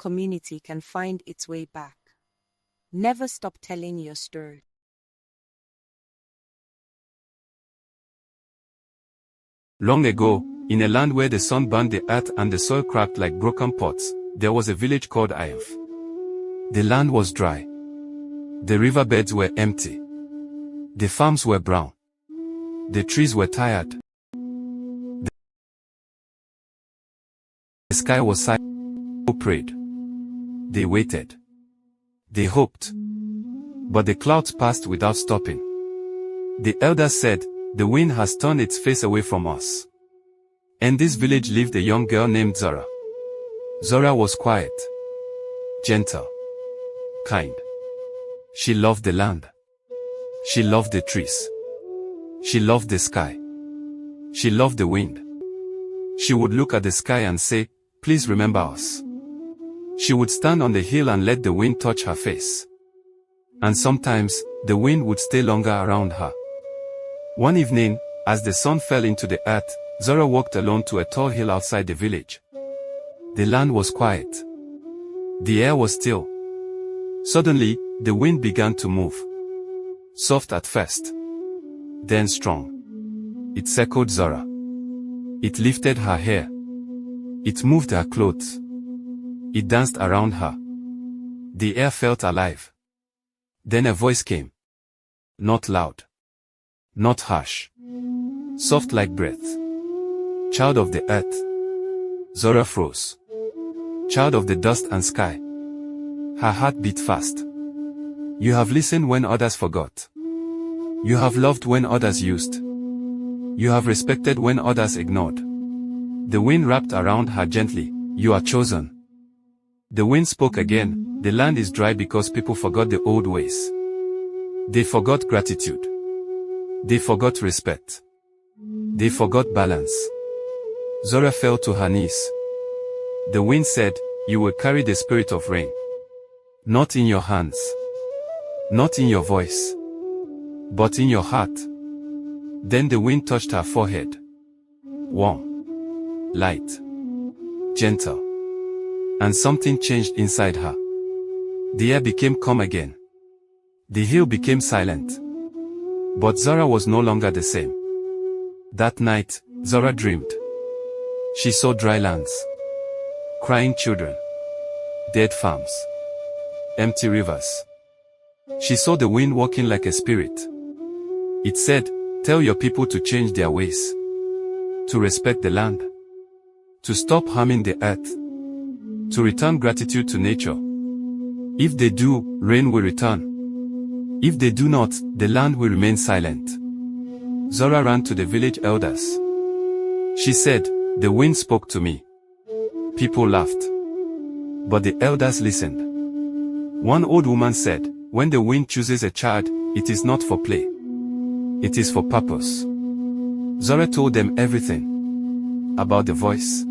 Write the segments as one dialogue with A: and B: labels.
A: community can find its way back. Never stop telling your story.
B: Long ago, in a land where the sun burned the earth and the soil cracked like broken pots, there was a village called Iof. The land was dry. The riverbeds were empty. The farms were brown. The trees were tired. The sky was silent. They prayed. They waited. They hoped. But the clouds passed without stopping. The elders said, "The wind has turned its face away from us." In this village lived a young girl named Zora. Zora was quiet, gentle, kind. She loved the land. She loved the trees. She loved the sky. She loved the wind. She would look at the sky and say, "Please remember us." She would stand on the hill and let the wind touch her face. And sometimes, the wind would stay longer around her. One evening, as the sun fell into the earth, Zora walked alone to a tall hill outside the village. The land was quiet. The air was still. Suddenly, the wind began to move. Soft at first. Then strong. It circled Zora. It lifted her hair. It moved her clothes. It danced around her. The air felt alive. Then a voice came. Not loud. Not harsh. Soft like breath. Child of the earth. Zora froze. Child of the dust and sky. Her heart beat fast. You have listened when others forgot. You have loved when others used. You have respected when others ignored. The wind wrapped around her gently. You are chosen. The wind spoke again. The land is dry because people forgot the old ways. They forgot gratitude. They forgot respect. They forgot balance. Zora fell to her knees. The wind said, "You will carry the spirit of rain. Not in your hands. Not in your voice. But in your heart." Then the wind touched her forehead. Warm. Light. Gentle. And something changed inside her. The air became calm again. The hill became silent. But Zora was no longer the same. That night, Zora dreamed. She saw dry lands. Crying children. Dead farms. Empty rivers. She saw the wind walking like a spirit. It said, "Tell your people to change their ways. To respect the land. To stop harming the earth. To return gratitude to nature. If they do, rain will return. If they do not, the land will remain silent." Zora ran to the village elders. She said, "The wind spoke to me." People laughed. But the elders listened. One old woman said, "When the wind chooses a child, it is not for play. It is for purpose." Zora told them everything. About the voice.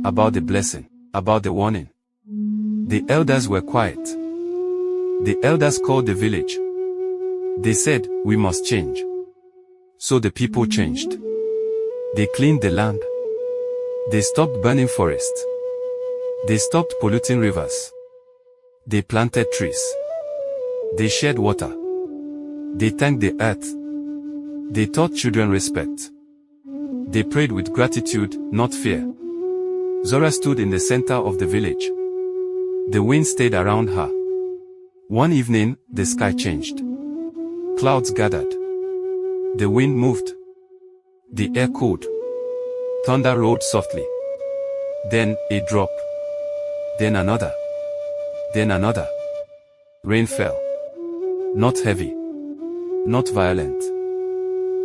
B: About the blessing. About the warning. The elders were quiet. The elders called the village. They said, "We must change." So the people changed. They cleaned the land. They stopped burning forests. They stopped polluting rivers. They planted trees. They shared water. They thanked the earth. They taught children respect. They prayed with gratitude, not fear. Zora stood in the center of the village. The wind stayed around her. One evening, the sky changed. Clouds gathered. The wind moved. The air cooled. Thunder rolled softly. Then, a drop. Then another. Then another. Rain fell. Not heavy. Not violent.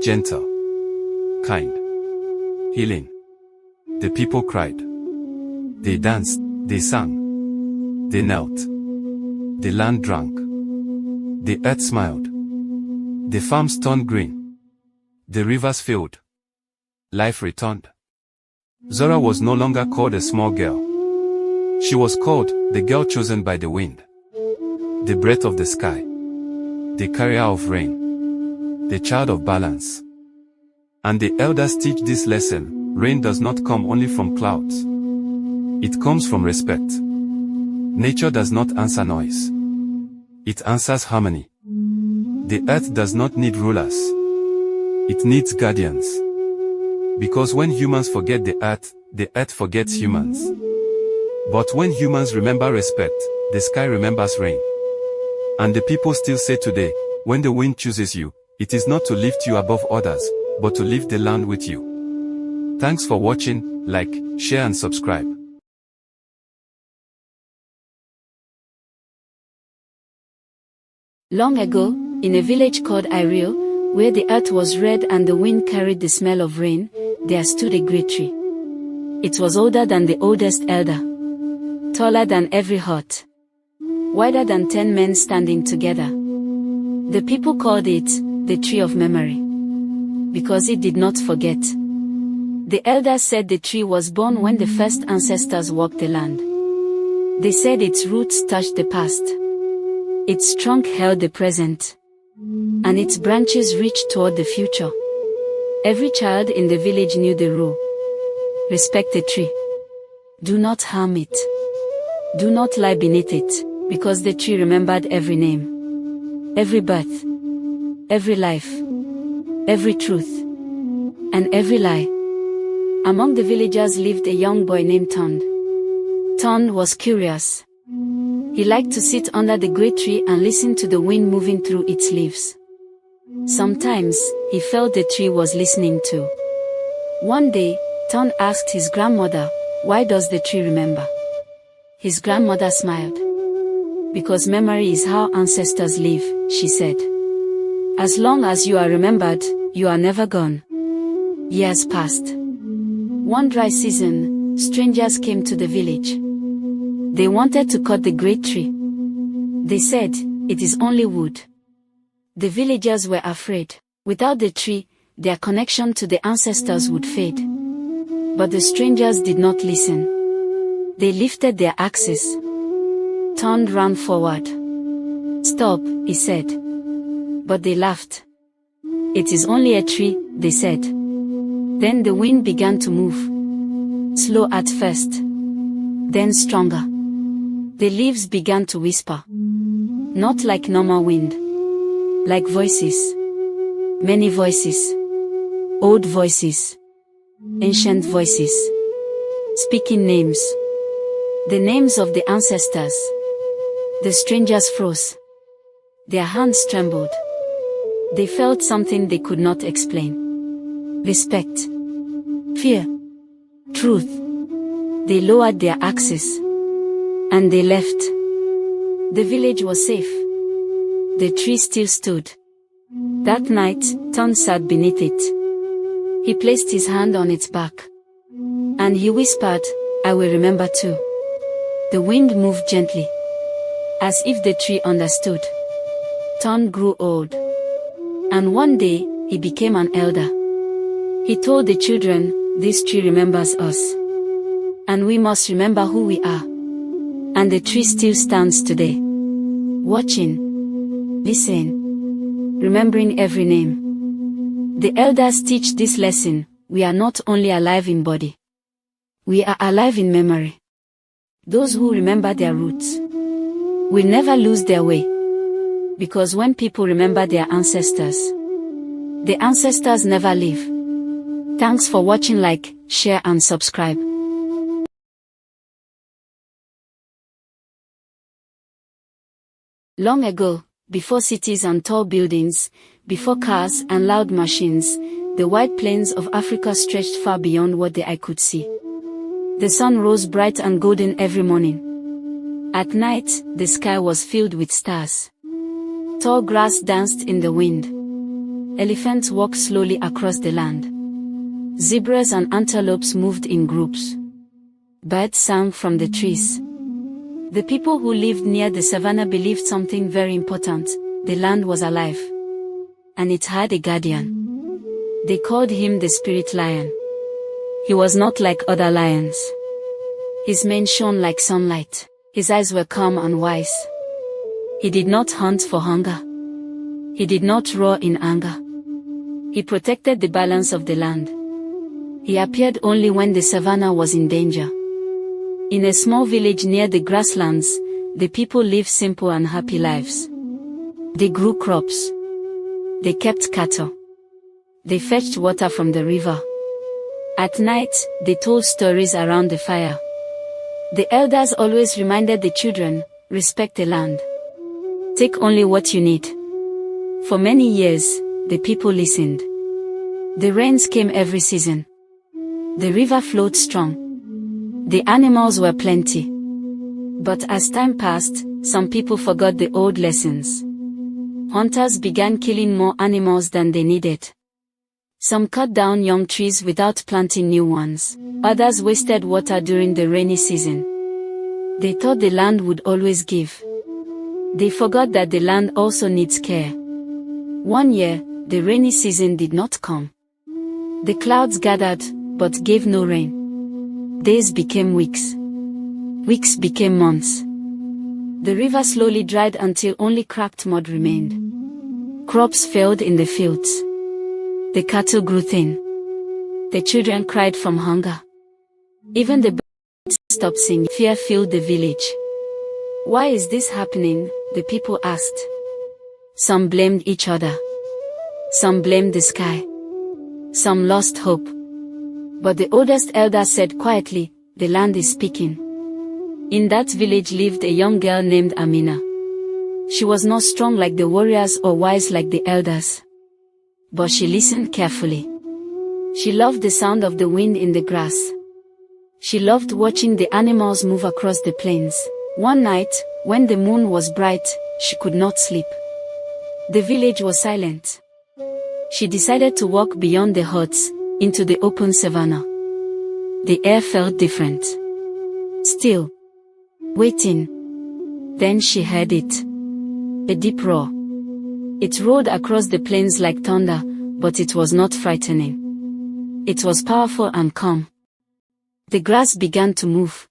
B: Gentle. Kind. Healing. The people cried. They danced. They sang. They knelt. The land drank. The earth smiled. The farms turned green. The rivers filled. Life returned. Zora was no longer called a small girl. She was called the girl chosen by the wind. The breath of the sky. The carrier of rain. The child of balance. And the elders teach this lesson: rain does not come only from clouds. It comes from respect. Nature does not answer noise. It answers harmony. The earth does not need rulers. It needs guardians. Because when humans forget the earth forgets humans. But when humans remember respect, the sky remembers rain. And the people still say today, when the wind chooses you, it is not to lift you above others, but to lift the land with you. Thanks for watching, like, share and subscribe.
C: Long ago, in a village called Irio, where the earth was red and the wind carried the smell of rain, there stood a great tree. It was older than the oldest elder, taller than every hut, wider than 10 men standing together. The people called it the Tree of Memory, because it did not forget. The elders said the tree was born when the first ancestors walked the land. They said its roots touched the past, its trunk held the present, and its branches reached toward the future. Every child in the village knew the rule. Respect the tree. Do not harm it. Do not lie beneath it, because the tree remembered every name, every birth, every life, every truth, and every lie. Among the villagers lived a young boy named Tond. Tond was curious. He liked to sit under the great tree and listen to the wind moving through its leaves. Sometimes, he felt the tree was listening too. One day, Tond asked his grandmother, "Why does the tree remember?" His grandmother smiled. "Because memory is how ancestors live," she said. "As long as you are remembered, you are never gone." Years passed. One dry season, strangers came to the village. They wanted to cut the great tree. They said, "It is only wood." The villagers were afraid. Without the tree, their connection to the ancestors would fade. But the strangers did not listen. They lifted their axes. Tond ran forward. "Stop," he said. But they laughed. "It is only a tree," they said. Then the wind began to move. Slow at first, then stronger. The leaves began to whisper. Not like normal wind. Like voices. Many voices. Old voices. Ancient voices. Speaking names. The names of the ancestors. The strangers froze. Their hands trembled. They felt something they could not explain. Respect. Fear. Truth. They lowered their axes. And they left. The village was safe. The tree still stood. That night, Tond sat beneath it. He placed his hand on its bark. And he whispered, "I will remember too." The wind moved gently, as if the tree understood. Tond grew old. And one day, he became an elder. He told the children, "This tree remembers us. And we must remember who we are." And the tree still stands today. Watching. Listening. Remembering every name. The elders teach this lesson: we are not only alive in body. We are alive in memory. Those who remember their roots will never lose their way. Because when people remember their ancestors, the ancestors never leave. Thanks for watching. Like, share and subscribe. Long ago, before cities and tall buildings, before cars and loud machines, the wide plains of Africa stretched far beyond what the eye could see. The sun rose bright and golden every morning. At night, the sky was filled with stars. Tall grass danced in the wind. Elephants walked slowly across the land. Zebras and antelopes moved in groups. Birds sang from the trees. The people who lived near the savannah believed something very important: the land was alive. And it had a guardian. They called him the spirit lion. He was not like other lions. His mane shone like sunlight. His eyes were calm and wise. He did not hunt for hunger. He did not roar in anger. He protected the balance of the land. He appeared only when the savannah was in danger. In a small village near the grasslands, the people lived simple and happy lives. They grew crops. They kept cattle. They fetched water from the river. At night, they told stories around the fire. The elders always reminded the children, respect the land. Take only what you need. For many years, the people listened. The rains came every season. The river flowed strong. The animals were plenty. But as time passed, some people forgot the old lessons. Hunters began killing more animals than they needed. Some cut down young trees without planting new ones. Others wasted water during the rainy season. They thought the land would always give. They forgot that the land also needs care. One year, the rainy season did not come. The clouds gathered, but gave no rain. Days became weeks. Weeks became months. The river slowly dried until only cracked mud remained. Crops failed in the fields. The cattle grew thin. The children cried from hunger. Even the birds stopped singing. Fear filled the village. Why is this happening? The people asked. Some blamed each other. Some blamed the sky. Some lost hope. But the oldest elder said quietly, the land is speaking. In that village lived a young girl named Amina. She was not strong like the warriors or wise like the elders. But she listened carefully. She loved the sound of the wind in the grass. She loved watching the animals move across the plains. One night, when the moon was bright, she could not sleep. The village was silent. She decided to walk beyond the huts, into the open savanna. The air felt different. Still. Waiting. Then she heard it. A deep roar. It roared across the plains like thunder, but it was not frightening. It was powerful and calm. The grass began to move.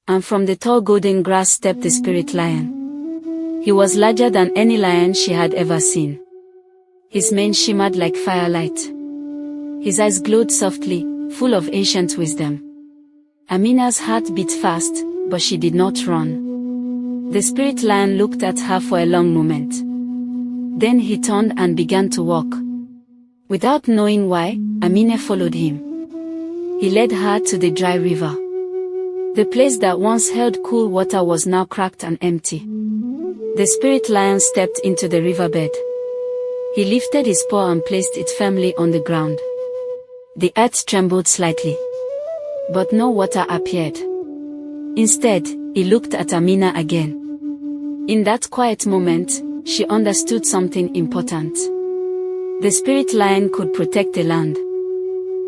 C: And from the tall golden grass stepped the spirit lion. He was larger than any lion she had ever seen. His mane shimmered like firelight. His eyes glowed softly, full of ancient wisdom. Amina's heart beat fast, but she did not run. The spirit lion looked at her for a long moment. Then he turned and began to walk. Without knowing why, Amina followed him. He led her to the dry river. The place that once held cool water was now cracked and empty. The spirit lion stepped into the riverbed. He lifted his paw and placed it firmly on the ground. The earth trembled slightly. But no water appeared. Instead, he looked at Amina again. In that quiet moment, she understood something important. The spirit lion could protect the land.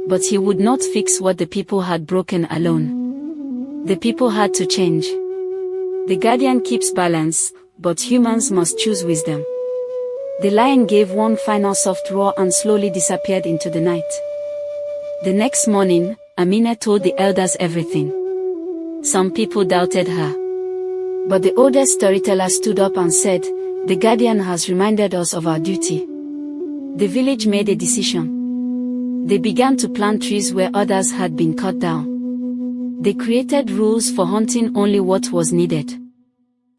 C: But he would not fix what the people had broken alone. The people had to change. The guardian keeps balance, but humans must choose wisdom. The lion gave one final soft roar and slowly disappeared into the night. The next morning, Amina told the elders everything. Some people doubted her. But the oldest storyteller stood up and said, "The guardian has reminded us of our duty." The village made a decision. They began to plant trees where others had been cut down. They created rules for hunting only what was needed.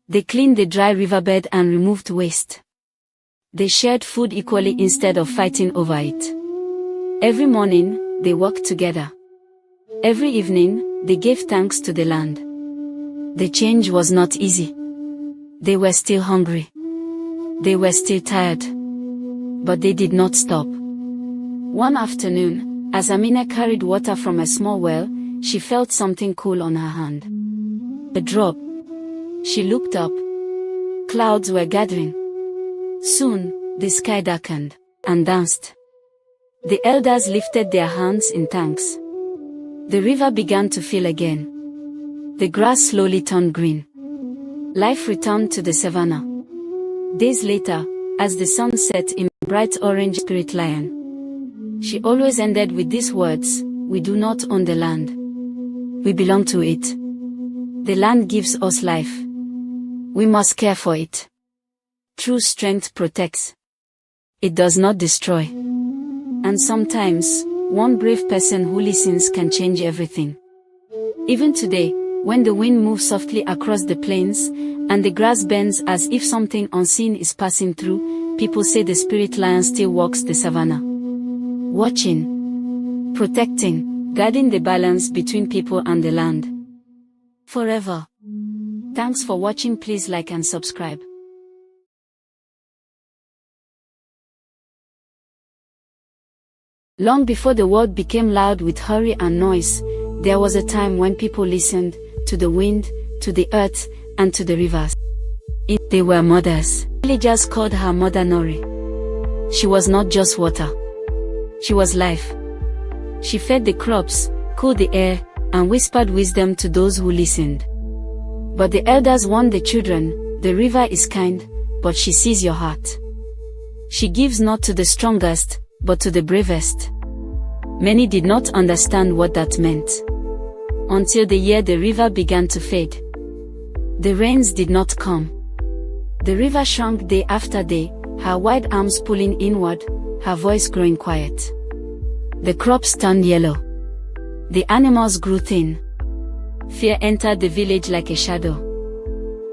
C: They cleaned the dry riverbed and removed waste. They shared food equally instead of fighting over it. Every morning, they worked together. Every evening, they gave thanks to the land. The change was not easy. They were still hungry. They were still tired. But they did not stop. One afternoon, as Amina carried water from a small well, she felt something cool on her hand. A drop. She looked up. Clouds were gathering. Soon, the sky darkened and danced. The elders lifted their hands in thanks. The river began to fill again. The grass slowly turned green. Life returned to the savanna. Days later, as the sun set in bright orange spirit lion, she always ended with these words, "We do not own the land. We belong to it. The land gives us life. We must care for it. True strength protects. It does not destroy." And sometimes, one brave person who listens can change everything. Even today, When the wind moves softly across the plains, and the grass bends as if something unseen is passing through, people say the spirit lion still walks the savannah. Watching, protecting, guarding the balance between people and the land. Forever. Thanks for watching. Please like and subscribe. Long before the world became loud with hurry and noise, there was a time when people listened to the wind, to the earth, and to the rivers. They were mothers. Villagers called her Mother Nori. She was not just water. She was life. She fed the crops, cooled the air, and whispered wisdom to those who listened. But the elders warned the children, the river is kind, but she sees your heart. She gives not to the strongest, but to the bravest. Many did not understand what that meant. Until the year the river began to fade. The rains did not come. The river shrunk day after day, her wide arms pulling inward, her voice growing quiet. The crops turned yellow. The animals grew thin. Fear entered the village like a shadow.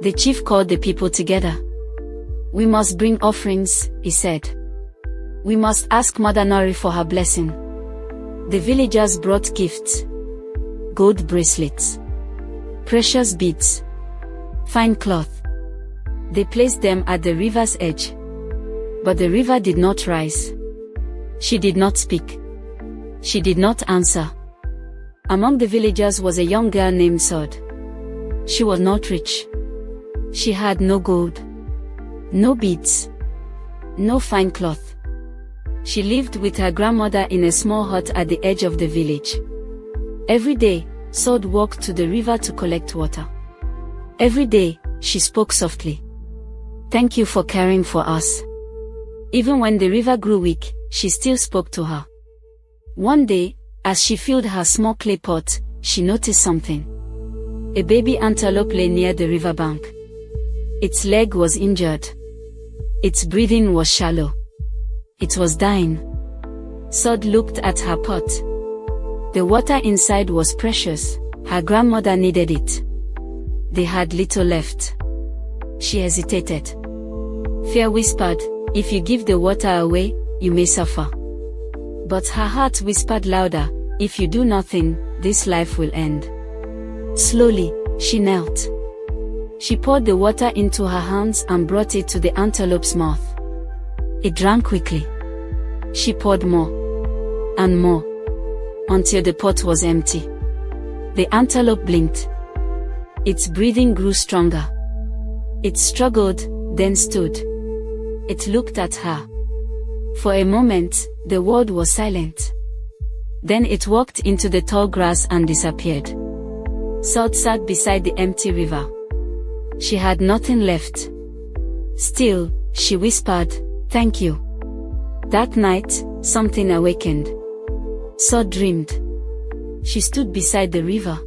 C: The chief called the people together. We must bring offerings, he said. We must ask Mother Nori for her blessing. The villagers brought gifts. Gold bracelets. Precious beads. Fine cloth. They placed them at the river's edge. But the river did not rise. She did not speak. She did not answer. Among the villagers was a young girl named Sod. She was not rich. She had no gold. No beads. No fine cloth. She lived with her grandmother in a small hut at the edge of the village. Every day, Sod walked to the river to collect water. Every day, she spoke softly. Thank you for caring for us. Even when the river grew weak, she still spoke to her. One day, as she filled her small clay pot, she noticed something. A baby antelope lay near the riverbank. Its leg was injured. Its breathing was shallow. It was dying. Sod looked at her pot. The water inside was precious. Her grandmother needed it. They had little left. She hesitated. Fear whispered, if you give the water away, you may suffer. But her heart whispered louder, if you do nothing, this life will end. Slowly, she knelt. She poured the water into her hands and brought it to the antelope's mouth. It drank quickly. She poured more. And more. Until the pot was empty. The antelope blinked. Its breathing grew stronger. It struggled, then stood. It looked at her. For a moment, the world was silent. Then it walked into the tall grass and disappeared. Sod sat beside the empty river. She had nothing left. Still, she whispered, thank you. That night, something awakened. Sod dreamed. She stood beside the river.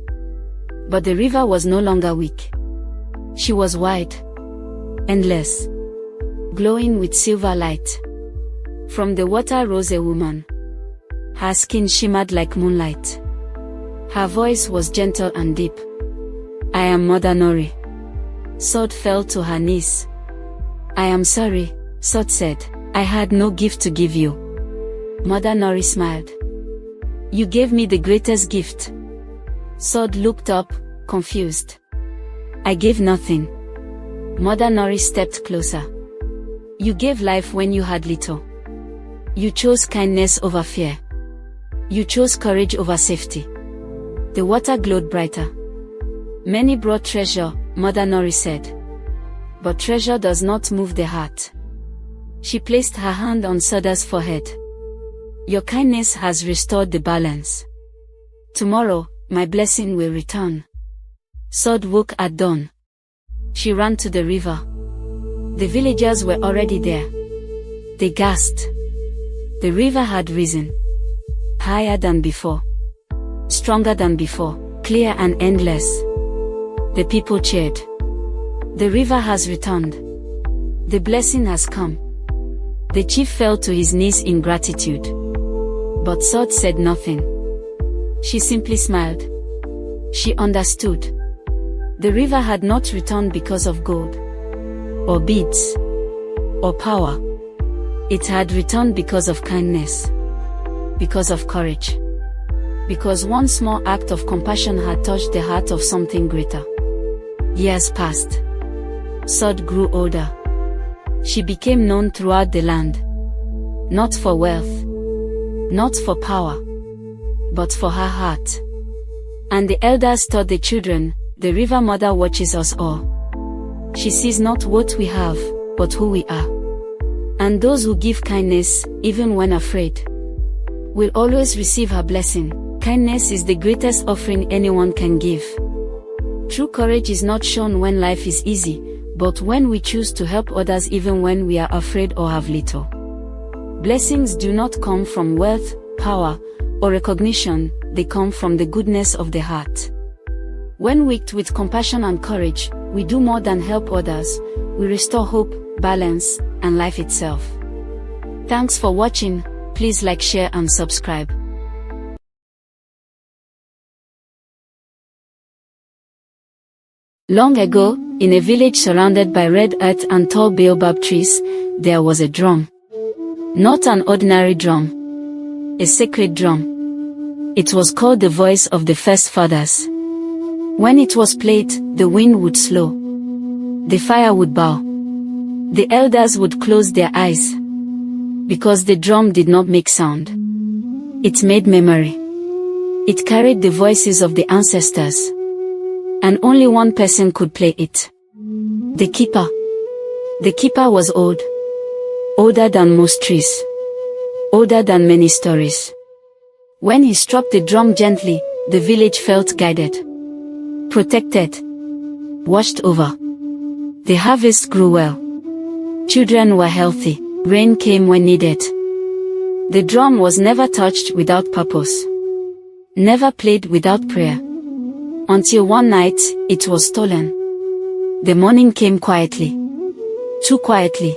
C: But the river was no longer weak. She was wide. Endless. Glowing with silver light. From the water rose a woman. Her skin shimmered like moonlight. Her voice was gentle and deep. I am Mother Nori. Sod fell to her knees. I am sorry, Sod said. I had no gift to give you. Mother Nori smiled. You gave me the greatest gift. Sod looked up, confused. I gave nothing. Mother Nori stepped closer. You gave life when you had little. You chose kindness over fear. You chose courage over safety. The water glowed brighter. Many brought treasure, Mother Nori said. But treasure does not move the heart. She placed her hand on Sod's forehead. Your kindness has restored the balance. Tomorrow, my blessing will return. Sod woke at dawn. She ran to the river. The villagers were already there. They gasped. The river had risen. Higher than before. Stronger than before, clear and endless. The people cheered. The river has returned. The blessing has come. The chief fell to his knees in gratitude. But Sod said nothing. She simply smiled. She understood. The river had not returned because of gold, or beads, or power. It had returned because of kindness, because of courage, because one small act of compassion had touched the heart of something greater. Years passed. Sod grew older. She became known throughout the land, not for wealth, not for power, but for her heart. And the elders taught the children, the river mother watches us all. She sees not what we have, but who we are. And those who give kindness, even when afraid, will always receive her blessing. Kindness is the greatest offering anyone can give. True courage is not shown when life is easy, but when we choose to help others even when we are afraid or have little. Blessings do not come from wealth, power, or recognition, they come from the goodness of the heart. When wicked with compassion and courage, we do more than help others, we restore hope, balance, and life itself. Thanks for watching. Please like, share, and subscribe. Long ago, in a village surrounded by red earth and tall baobab trees, there was a drum. Not an ordinary drum. A sacred drum. It was called the voice of the first fathers. When it was played, the wind would slow. The fire would bow. The elders would close their eyes. Because the drum did not make sound. It made memory. It carried the voices of the ancestors. And only one person could play it. The keeper. The keeper was old. Older than most trees. Older than many stories. When he struck the drum gently, the village felt guided. Protected. Watched over. The harvest grew well. Children were healthy. Rain came when needed. The drum was never touched without purpose. Never played without prayer. Until one night, it was stolen. The morning came quietly. Too quietly.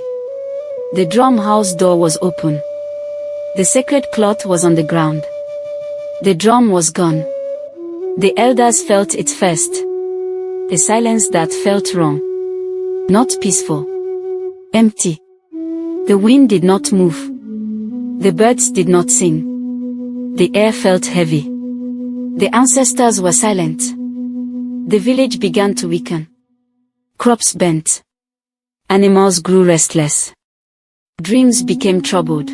C: The drum house door was open. The sacred cloth was on the ground. The drum was gone. The elders felt it first. A silence that felt wrong. Not peaceful. Empty. The wind did not move. The birds did not sing. The air felt heavy. The ancestors were silent. The village began to weaken. Crops bent. Animals grew restless. Dreams became troubled.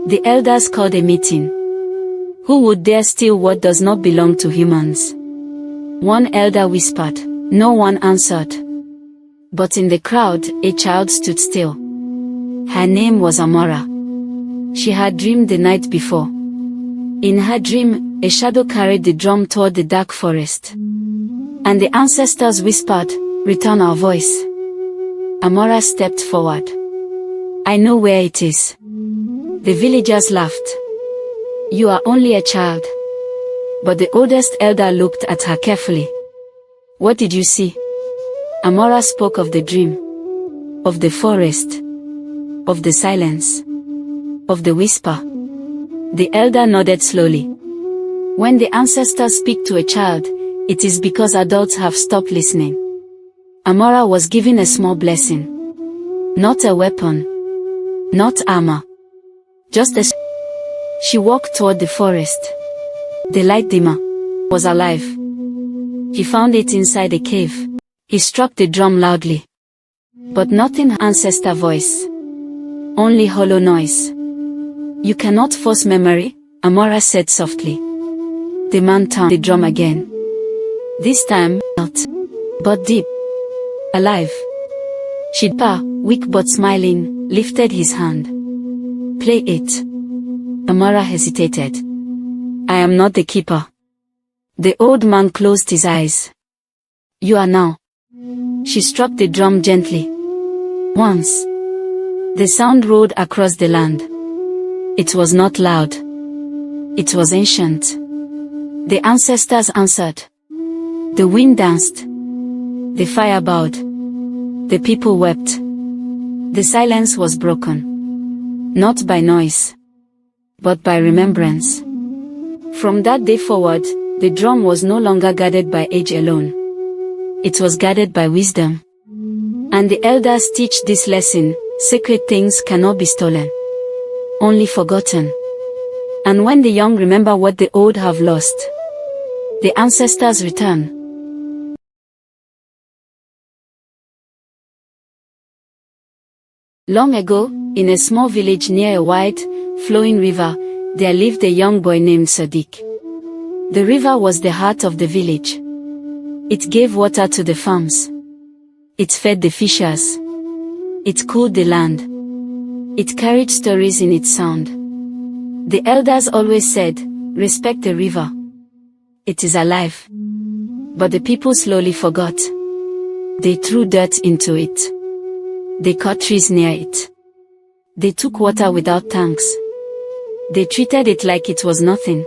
C: The elders called a meeting. Who would dare steal what does not belong to humans? One elder whispered. No one answered. But in the crowd, a child stood still. Her name was Amora. She had dreamed the night before. In her dream, a shadow carried the drum toward the dark forest. And the ancestors whispered, "Return our voice." Amora stepped forward. "I know where it is." The villagers laughed. "You are only a child." But the oldest elder looked at her carefully. "What did you see?" Amora spoke of the dream. Of the forest. Of the silence. Of the whisper. The elder nodded slowly. When the ancestors speak to a child, it is because adults have stopped listening. Amora was given a small blessing. Not a weapon. Not armor. Just a... She walked toward the forest. The light dimmer was alive. He found it inside a cave. He struck the drum loudly. But nothing ancestor voice. Only hollow noise. "You cannot force memory," Amora said softly. The man turned the drum again. This time, not, but deep. Alive. Shidpa, weak but smiling, lifted his hand. "Play it." Amora hesitated. "I am not the keeper." The old man closed his eyes. "You are now." She struck the drum gently. Once. The sound rolled across the land. It was not loud. It was ancient. The ancestors answered. The wind danced. The fire bowed. The people wept. The silence was broken. Not by noise, but by remembrance. From that day forward, the drum was no longer guarded by age alone. It was guarded by wisdom. And the elders teach this lesson: sacred things cannot be stolen, only forgotten. And when the young remember what the old have lost, the ancestors return. Long ago, in a small village near a wide, flowing river, there lived a young boy named Sadiq. The river was the heart of the village. It gave water to the farms. It fed the fishers. It cooled the land. It carried stories in its sound. The elders always said, "Respect the river. It is alive." But the people slowly forgot. They threw dirt into it. They cut trees near it. They took water without thanks. They treated it like it was nothing.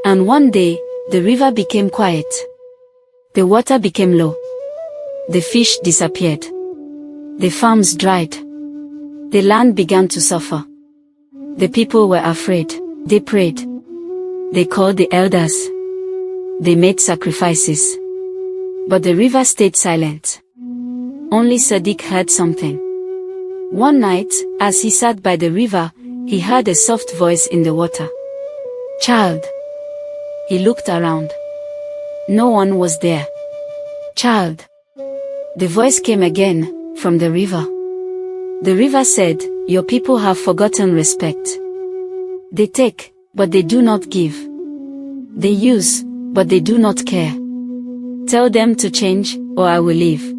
C: And one day, the river became quiet. The water became low. The fish disappeared. The farms dried. The land began to suffer. The people were afraid. They prayed. They called the elders. They made sacrifices. But the river stayed silent. Only Sadiq heard something. One night, as he sat by the river, he heard a soft voice in the water. "Child." He looked around. No one was there. "Child." The voice came again, from the river. The river said, "Your people have forgotten respect. They take, but they do not give. They use, but they do not care. Tell them to change, or I will leave."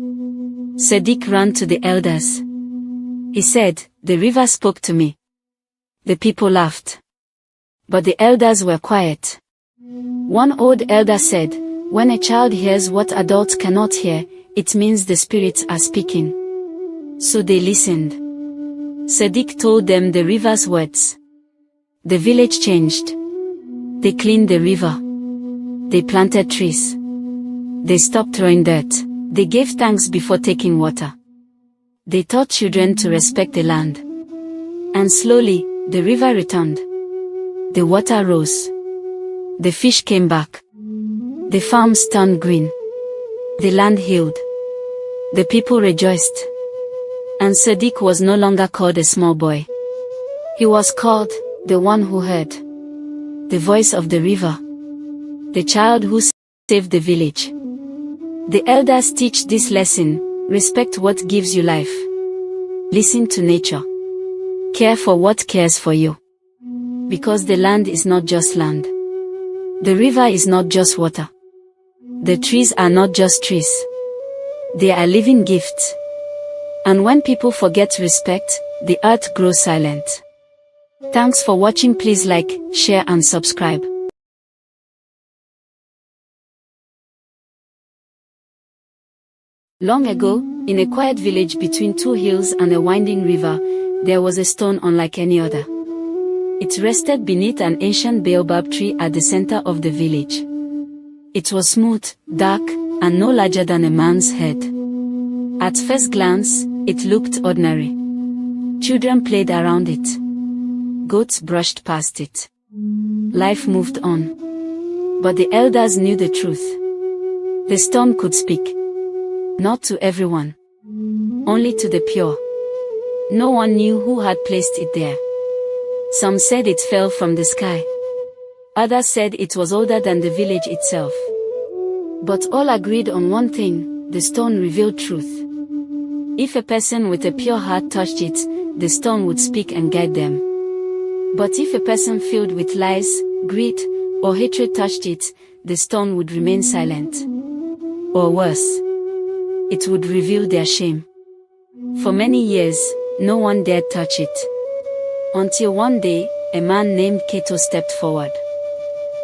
C: Sadiq ran to the elders. He said, "The river spoke to me." The people laughed. But the elders were quiet. One old elder said, "When a child hears what adults cannot hear, it means the spirits are speaking." So they listened. Sadiq told them the river's words. The village changed. They cleaned the river. They planted trees. They stopped throwing dirt. They gave thanks before taking water. They taught children to respect the land. And slowly, the river returned. The water rose. The fish came back. The farms turned green. The land healed. The people rejoiced. And Sadiq was no longer called a small boy. He was called the one who heard. The voice of the river. The child who saved the village. The elders teach this lesson: respect what gives you life. Listen to nature. Care for what cares for you. Because the land is not just land. The river is not just water. The trees are not just trees. They are living gifts. And when people forget respect, the earth grows silent. Thanks for watching. Please like, share and subscribe. Long ago, in a quiet village between two hills and a winding river, there was a stone unlike any other. It rested beneath an ancient baobab tree at the center of the village. It was smooth, dark, and no larger than a man's head. At first glance, it looked ordinary. Children played around it. Goats brushed past it. Life moved on. But the elders knew the truth. The stone could speak. Not to everyone. Only to the pure. No one knew who had placed it there. Some said it fell from the sky. Others said it was older than the village itself. But all agreed on one thing: the stone revealed truth. If a person with a pure heart touched it, the stone would speak and guide them. But if a person filled with lies, greed, or hatred touched it, the stone would remain silent. Or worse, it would reveal their shame. For many years, no one dared touch it. Until one day, a man named Keto stepped forward.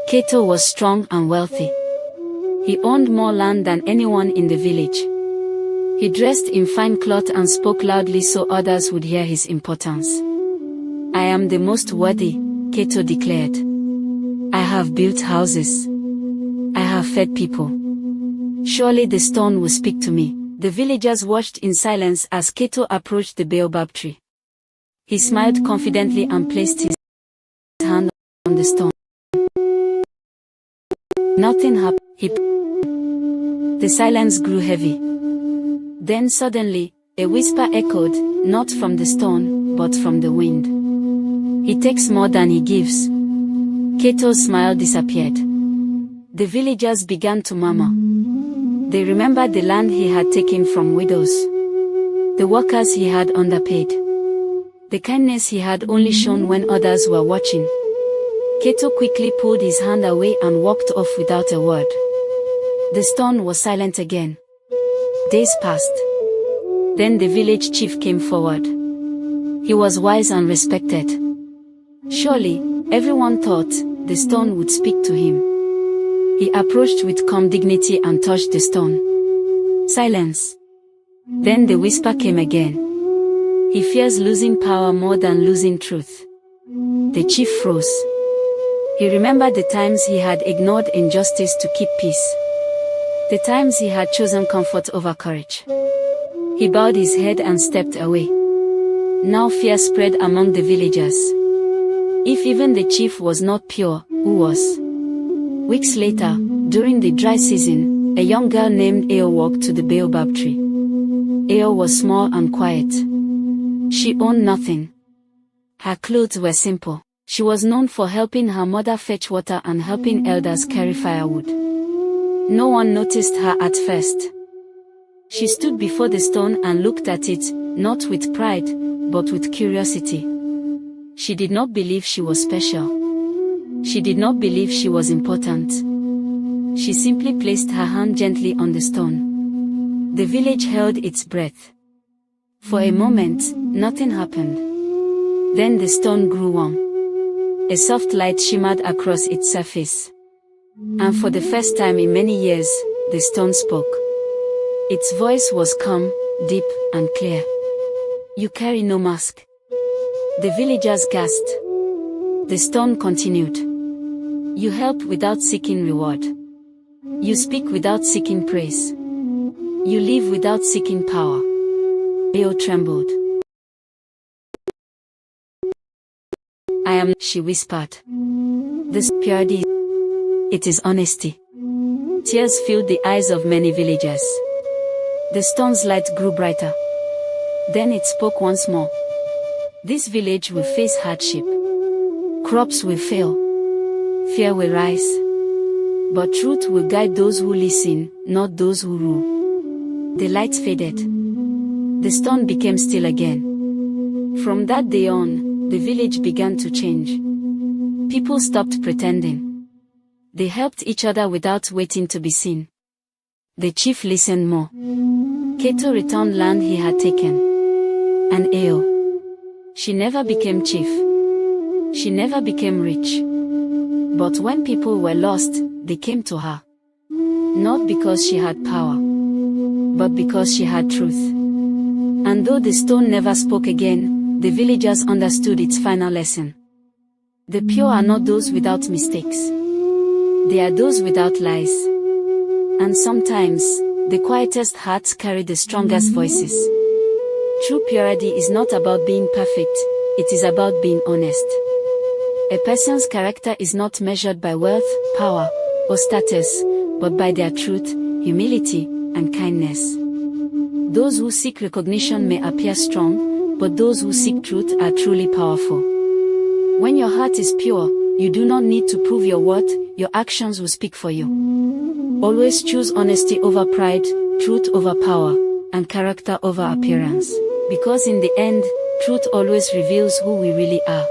C: Keto was strong and wealthy. He owned more land than anyone in the village. He dressed in fine cloth and spoke loudly so others would hear his importance. "I am the most worthy," Keto declared. "I have built houses. I have fed people. Surely the stone will speak to me." The villagers watched in silence as Keto approached the baobab tree. He smiled confidently and placed his hand on the stone. Nothing happened. The silence grew heavy. Then suddenly, a whisper echoed, not from the stone, but from the wind. He takes more than he gives. Keto's smile disappeared. The villagers began to murmur. They remembered the land he had taken from widows, the workers he had underpaid, the kindness he had only shown when others were watching. Keto quickly pulled his hand away and walked off without a word. The stone was silent again. Days passed. Then the village chief came forward. He was wise and respected. Surely, everyone thought, the stone would speak to him. He approached with calm dignity and touched the stone. Silence. Then the whisper came again. He fears losing power more than losing truth. The chief froze. He remembered the times he had ignored injustice to keep peace. The times he had chosen comfort over courage. He bowed his head and stepped away. Now fear spread among the villagers. If even the chief was not pure, who was? Weeks later, during the dry season, a young girl named Ao walked to the baobab tree. Ao was small and quiet. She owned nothing. Her clothes were simple. She was known for helping her mother fetch water and helping elders carry firewood. No one noticed her at first. She stood before the stone and looked at it, not with pride, but with curiosity. She did not believe she was special. She did not believe she was important. She simply placed her hand gently on the stone. The village held its breath. For a moment, nothing happened. Then the stone grew warm. A soft light shimmered across its surface. And for the first time in many years, the stone spoke. Its voice was calm, deep, and clear. You carry no mask. The villagers gasped. The stone continued. You help without seeking reward. You speak without seeking praise. You live without seeking power. Ao trembled. I am, she whispered. This purity, it is honesty. Tears filled the eyes of many villagers. The stone's light grew brighter. Then it spoke once more. This village will face hardship. Crops will fail. Fear will rise. But truth will guide those who listen, not those who rule. The light faded. The stone became still again. From that day on, the village began to change. People stopped pretending. They helped each other without waiting to be seen. The chief listened more. Keto returned land he had taken. And Ao. She never became chief. She never became rich. But when people were lost, they came to her. Not because she had power, but because she had truth. And though the stone never spoke again, the villagers understood its final lesson. The pure are not those without mistakes. They are those without lies. And sometimes, the quietest hearts carry the strongest voices. True purity is not about being perfect, it is about being honest. A person's character is not measured by wealth, power, or status, but by their truth, humility, and kindness. Those who seek recognition may appear strong, but those who seek truth are truly powerful. When your heart is pure, you do not need to prove your worth, your actions will speak for you. Always choose honesty over pride, truth over power, and character over appearance. Because in the end, truth always reveals who we really are.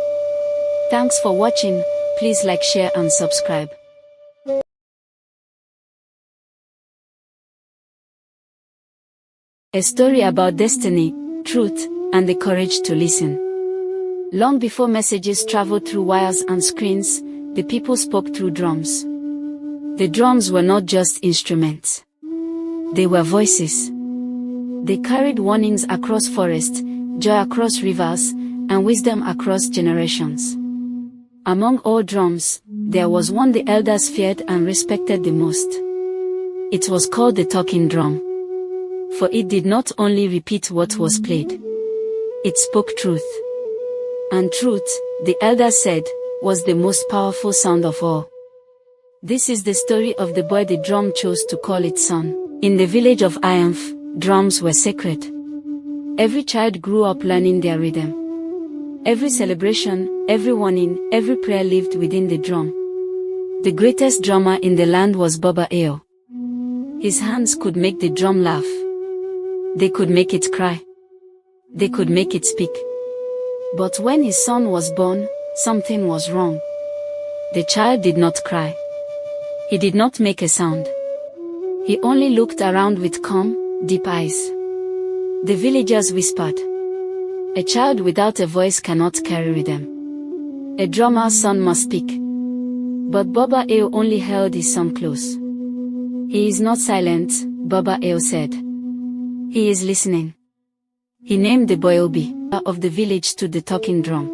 C: Thanks for watching, please like, share and subscribe. A story about destiny, truth, and the courage to listen. Long before messages traveled through wires and screens, the people spoke through drums. The drums were not just instruments. They were voices. They carried warnings across forests, joy across rivers, and wisdom across generations. Among all drums, there was one the elders feared and respected the most. It was called the talking drum. For it did not only repeat what was played. It spoke truth. And truth, the elders said, was the most powerful sound of all. This is the story of the boy the drum chose to call its son, In the village of Iamf, drums were sacred. Every child grew up learning their rhythm. Every celebration, every warning, every prayer lived within the drum. The greatest drummer in the land was Baba Eo. His hands could make the drum laugh. They could make it cry. They could make it speak. But when his son was born, something was wrong. The child did not cry. He did not make a sound. He only looked around with calm, deep eyes. The villagers whispered, "A child without a voice cannot carry rhythm. A drummer's son must speak." But Baba Eo only held his son close. "He is not silent," Baba Eo said. "He is listening." He named the boy Obi. Of the village to the talking drum.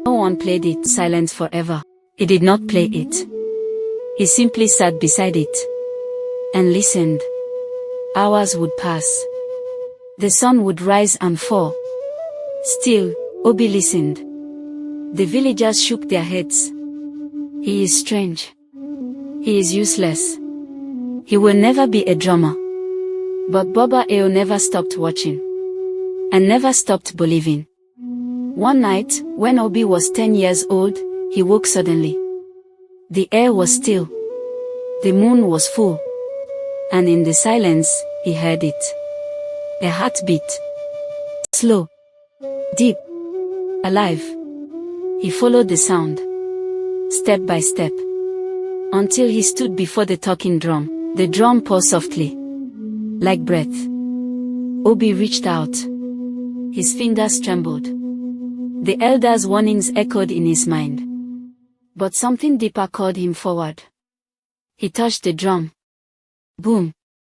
C: No one played it silent forever. He did not play it. He simply sat beside it and listened. Hours would pass. The sun would rise and fall. Still, Obi listened. The villagers shook their heads. "He is strange. He is useless. He will never be a drummer." But Baba Eo never stopped watching. And never stopped believing. One night, when Obi was 10 years old, he woke suddenly. The air was still. The moon was full. And in the silence, he heard it. A heartbeat. Slow. Deep. Alive. He followed the sound. Step by step. Until he stood before the talking drum. The drum paused softly. Like breath. Obi reached out. His fingers trembled. The elders' warnings echoed in his mind. But something deeper called him forward. He touched the drum. Boom.